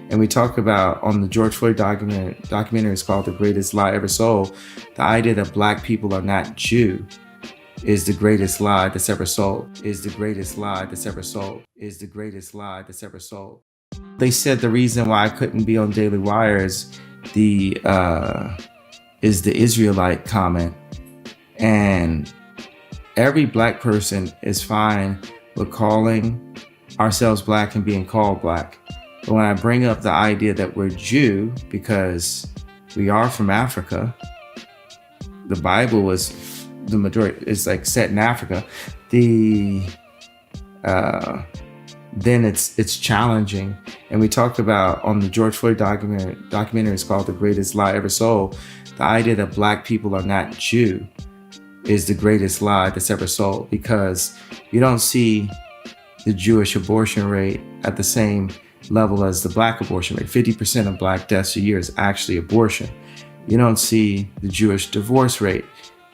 And we talk about on the George Floyd documentary, it's called The Greatest Lie Ever Sold. The idea that black people are not Jew is the greatest lie that's ever sold, is the greatest lie that's ever sold, is the greatest lie that's ever sold. They said the reason why I couldn't be on Daily Wire is the Israelite comment. And every black person is fine with calling ourselves black and being called black. But when I bring up the idea that we're Jew because we are from Africa, the Bible was the majority is like set in Africa, then it's challenging. And we talked about on the George Floyd documentary, it's called The Greatest Lie Ever Sold. The idea that black people are not Jew is the greatest lie that's ever sold, because you don't see the Jewish abortion rate at the same level as the black abortion rate. 50% of black deaths a year is actually abortion. You don't see the Jewish divorce rate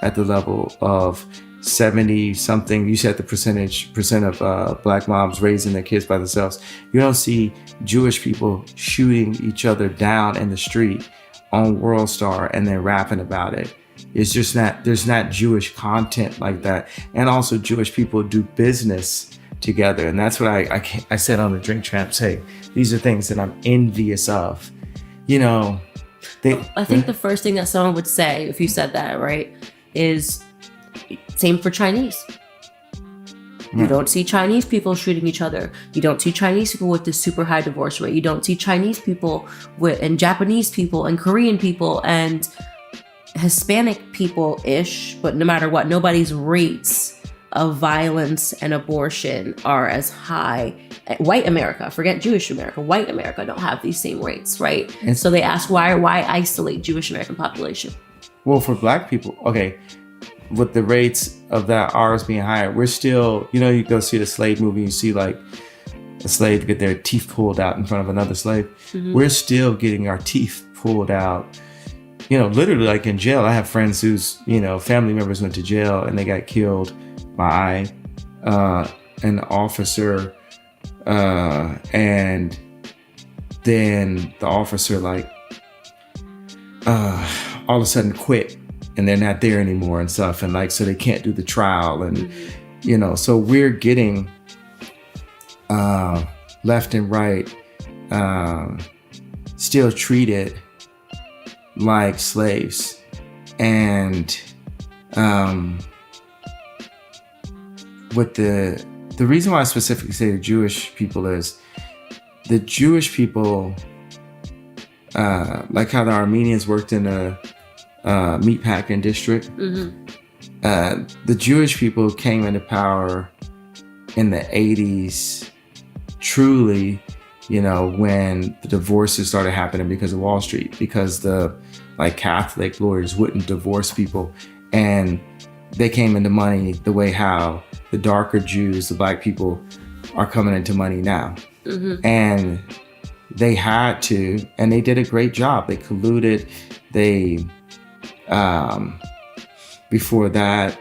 at the level of 70 something. You said the percent of black moms raising their kids by themselves. You don't see Jewish people shooting each other down in the street on World Star and then rapping about it. It's just not, there's not Jewish content like that. And also Jewish people do business together. And that's what I said on the Drink Champs. Hey, these are things that I'm envious of. You know, I think the first thing that someone would say if you said that, right, is same for Chinese. You don't see Chinese people shooting each other. You don't see Chinese people with this super high divorce rate. You don't see Chinese people and Japanese people and Korean people and Hispanic people-ish, but no matter what, nobody's rates of violence and abortion are as high. White America, forget Jewish America, white America don't have these same rates, right? And so they ask why isolate Jewish American population? Well, for black people, okay, with the rates of that ours being higher, we're still, you know, you go see the slave movie, you see like a slave get their teeth pulled out in front of another slave. Mm-hmm. We're still getting our teeth pulled out, you know, literally like in jail. I have friends whose, you know, family members went to jail and they got killed by an officer, and then the officer like all of a sudden quit and they're not there anymore and stuff, and like so they can't do the trial, and you know, so we're getting left and right still treated like slaves. And with the reason why I specifically say the Jewish people is the Jewish people, like how the Armenians worked in a meatpacking district. Mm-hmm. The Jewish people came into power in the 80s, truly, you know, when the divorces started happening because of Wall Street, because the like Catholic lawyers wouldn't divorce people, and they came into money the way how the darker Jews, the black people, are coming into money now. Mm-hmm. And they had to, and they did a great job. They colluded. They, before that,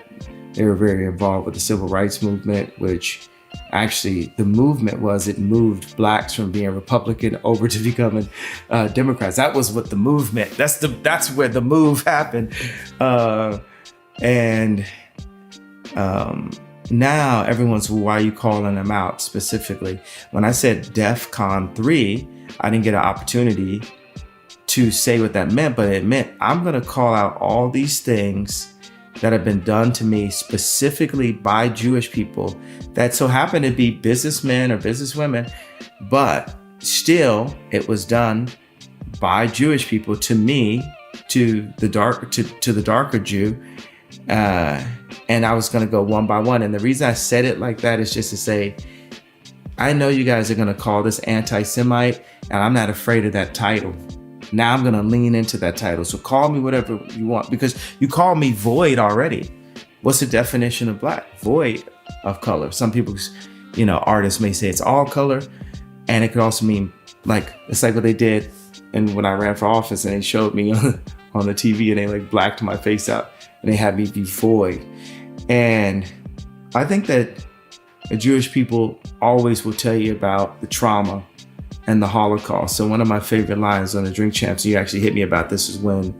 they were very involved with the civil rights movement, which actually the movement was, it moved blacks from being Republican over to becoming Democrats. That was what the movement, that's where the move happened. Now everyone's, well, why are you calling them out specifically? When I said DEFCON 3, I didn't get an opportunity to say what that meant, but it meant I'm going to call out all these things that have been done to me specifically by Jewish people that so happen to be businessmen or businesswomen, but still it was done by Jewish people to me, to the darker Jew. And I was going to go one by one. And the reason I said it like that is just to say, I know you guys are going to call this anti-Semite, and I'm not afraid of that title. Now I'm going to lean into that title. So call me whatever you want, because you call me void already. What's the definition of black? Void of color. Some people, you know, artists may say it's all color, and it could also mean like, it's like what they did and when I ran for office and they showed me on the TV and they like blacked my face out and they had me be void. And I think that the Jewish people always will tell you about the trauma and the Holocaust. So one of my favorite lines on the Drink Champs, you actually hit me about this, is when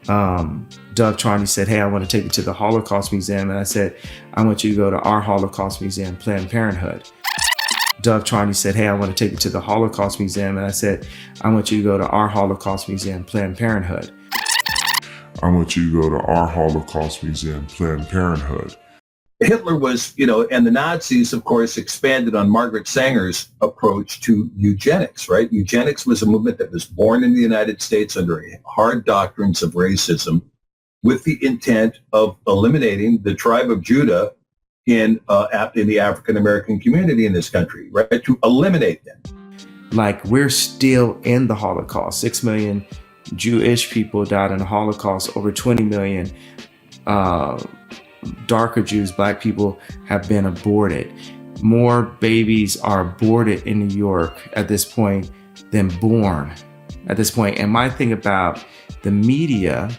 Doug Trani said, hey, I want to take you to the Holocaust Museum. And I said, I want you to go to our Holocaust Museum, Planned Parenthood. Doug Trani said, hey, I want to take you to the Holocaust Museum. And I said, I want you to go to our Holocaust Museum, Planned Parenthood. I want you to go to our Holocaust Museum, Planned Parenthood. Hitler was, and the Nazis, of course, expanded on Margaret Sanger's approach to eugenics, right? Eugenics was a movement that was born in the United States under hard doctrines of racism with the intent of eliminating the tribe of Judah in the African-American community in this country, right? To eliminate them. Like, we're still in the Holocaust. 6 million Jewish people died in the Holocaust. Over 20 million darker Jews, black people, have been aborted. More babies are aborted in New York at this point than born at this point. And my thing about the media,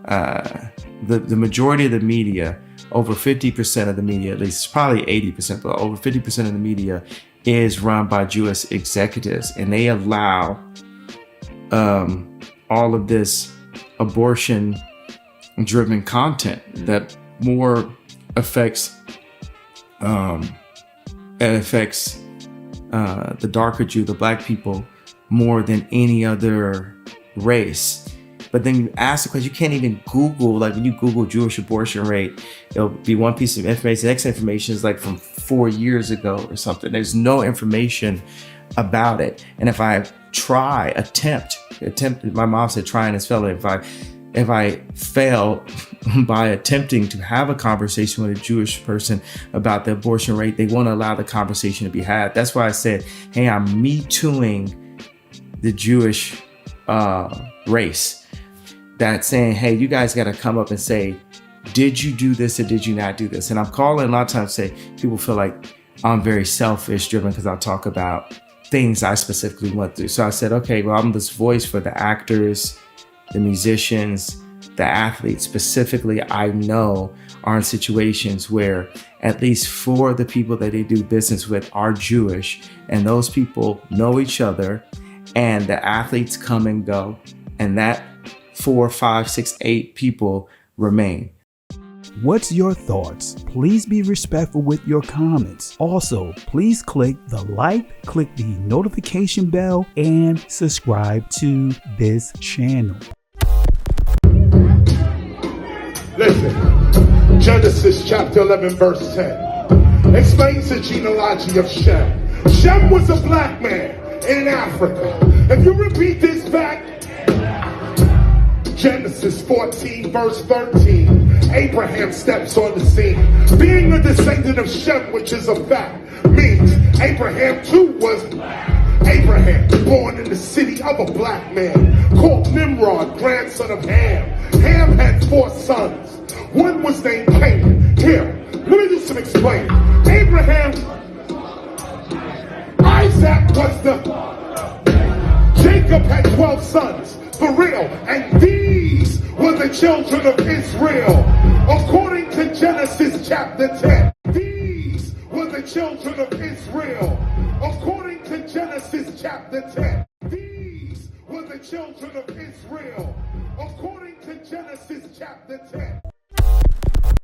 the majority of the media, over 50% of the media, at least probably 80%, but over 50% of the media is run by Jewish executives, and they allow all of this abortion-driven content that more affects the darker Jew, the black people, more than any other race. But then you ask the question, you can't even Google, like when you Google Jewish abortion rate, it'll be one piece of information. The next information is like from 4 years ago or something. There's no information about it. And if I attempt, my mom said try and spell it. If I fail by attempting to have a conversation with a Jewish person about the abortion rate, they won't allow the conversation to be had. That's why I said, hey, I'm Me Tooing the Jewish race. That's saying, hey, you guys got to come up and say, did you do this or did you not do this? And I'm calling a lot of times, say, people feel like I'm very selfish driven because I'll talk about things I specifically went through. So I said, okay, well, I'm this voice for the actors, the musicians, the athletes specifically, I know are in situations where at least 4 of the people that they do business with are Jewish, and those people know each other, and the athletes come and go, and that 4, 5, 6, 8 people remain. What's your thoughts? Please be respectful with your comments. Also, please click the like, click the notification bell, and subscribe to this channel. Listen, Genesis chapter 11 verse 10 explains the genealogy of Shem. Shem was a black man in Africa. If you repeat this back, Genesis 14 verse 13, Abraham steps on the scene. Being a descendant of Shem, which is a fact, means Abraham too was Abraham, born in the city of a black man called Nimrod, grandson of Ham. Ham had 4 sons. One was named Canaan. Here, let me do some explaining. Abraham, Isaac was Jacob had 12 sons, for real, and these were the children of Israel. According to Genesis chapter 10, these were the children of Israel. According to Genesis chapter 10, these were the children of Israel. According to Genesis chapter 10.